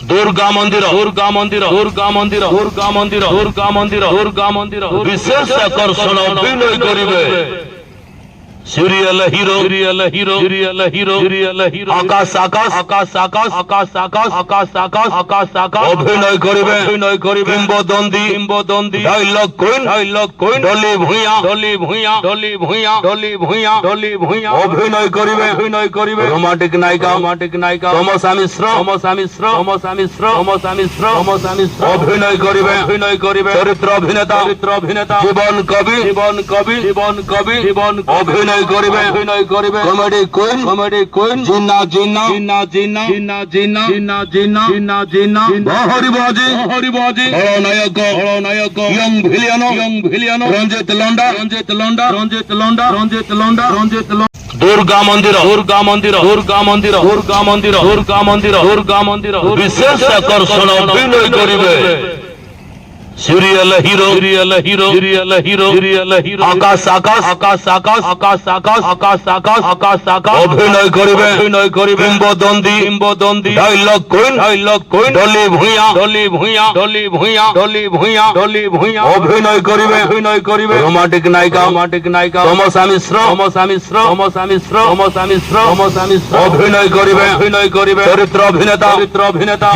দুর্গা মন্দির দুর্গা মন্দির দুর্গা মন্দির দুর্গা মন্দির দুর্গা মন্দির দুর্গা মন্দির বিশেষ আকর্ষণ অভিনয় করিবে serial hero serial hero serial hero serial hero Akash Akash Akash Akash Akash Akash Akash Akash Akash Akash অভিনয় করিবে কিংবদন্তি কিংবদন্তি dialogue queen Dolly Bhuiyan Dolly Bhuiyan Dolly Bhuiyan Dolly Bhuiyan Dolly Bhuiyan অভিনয় করিবে রোমান্টিক নায়িকা তমসা মিশ্র অভিনয় করিবে চরিত্র অভিনেতা জীবন কবি অভিনয় করিবে কমেডি কুইন জিন্না হরিবাজি নায়ক ইয়ং ভিলিয়ানো রঞ্জিত লন্ডা দুর্গা মন্দির বিশেষ আকর্ষণ অভিনয় করিবে serial hero serial hero serial hero serial hero Akash Akash Akash Akash Akash Akash Akash Akash Akash Akash অভিনয় করিবে কিংবদন্তি ডায়লগ কুইন ডলি ভুঁইয়া অভিনয় করিবে রোমান্টিক নায়িকা তমসা মিশ্র অভিনয় করিবে চরিত্র অভিনেতা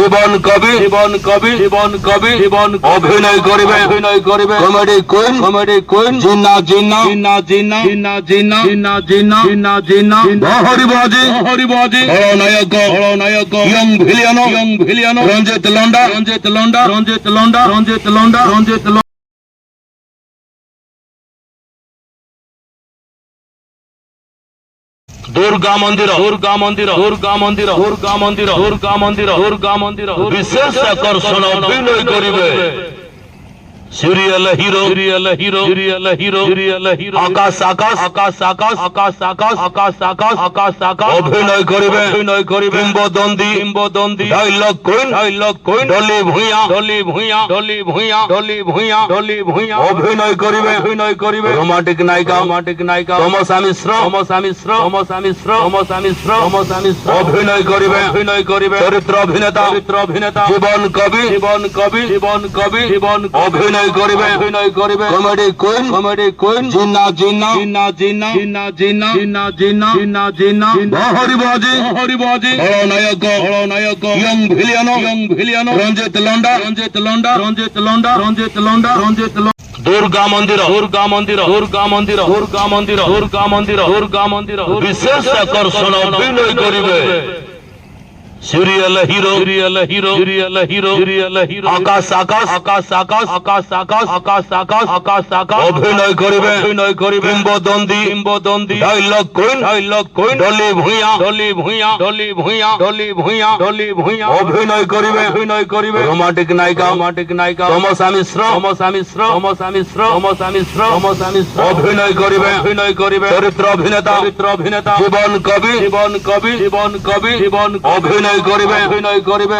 জীবন কবি অভিনয় করিবে কমেডি কুইন জিন্না হরিবাজি নায়ক ইয়ং ভিলিয়ানো রঞ্জিত লন্ডা দুর্গা মন্দির বিশেষ আকর্ষণ অভিনয় করিবে serial hero serial hero Akash Akash Akash Akash Akash Akash Akash Akash Akash Akash অভিনয় করিবে কিংবদন্তি ডায়লগ কুইন ডলি ভুঁইয়া অভিনয় করিবে রোমান্টিক নায়িকা তমসা মিশ্র অভিনয় করিবে চরিত্র অভিনেতা জীবন কবি অভিনয় করিবে কমেডি কুইন জিন্না হরিবাজি নায়ক ইয়ং ভিলিয়ানো রঞ্জিত লন্ডা দুর্গা মন্দির বিশেষ আকর্ষণ অভিনয় করিবে সিরিয়াল হিরো আকাশ আকাশ আকাশ আকাশ আকাশ আকাশ আকাশ আকাশ আকাশ আকাশ অভিনয় করিবে কিংবদন্তি ডায়লগ কুইন ডলি ভুঁইয়া অভিনয় করিবে রোমান্টিক নায়িকা তমসা মিশ্র অভিনয় করিবে চরিত্র অভিনেতা জীবন কবি অভিনয় করিবে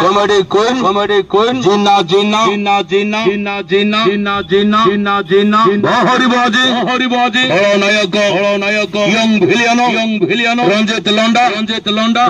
কমেডি কুইন জিন্না হরিবাজি নায়ক ইয়ং ভিলিয়ানো রঞ্জিত লন্ডা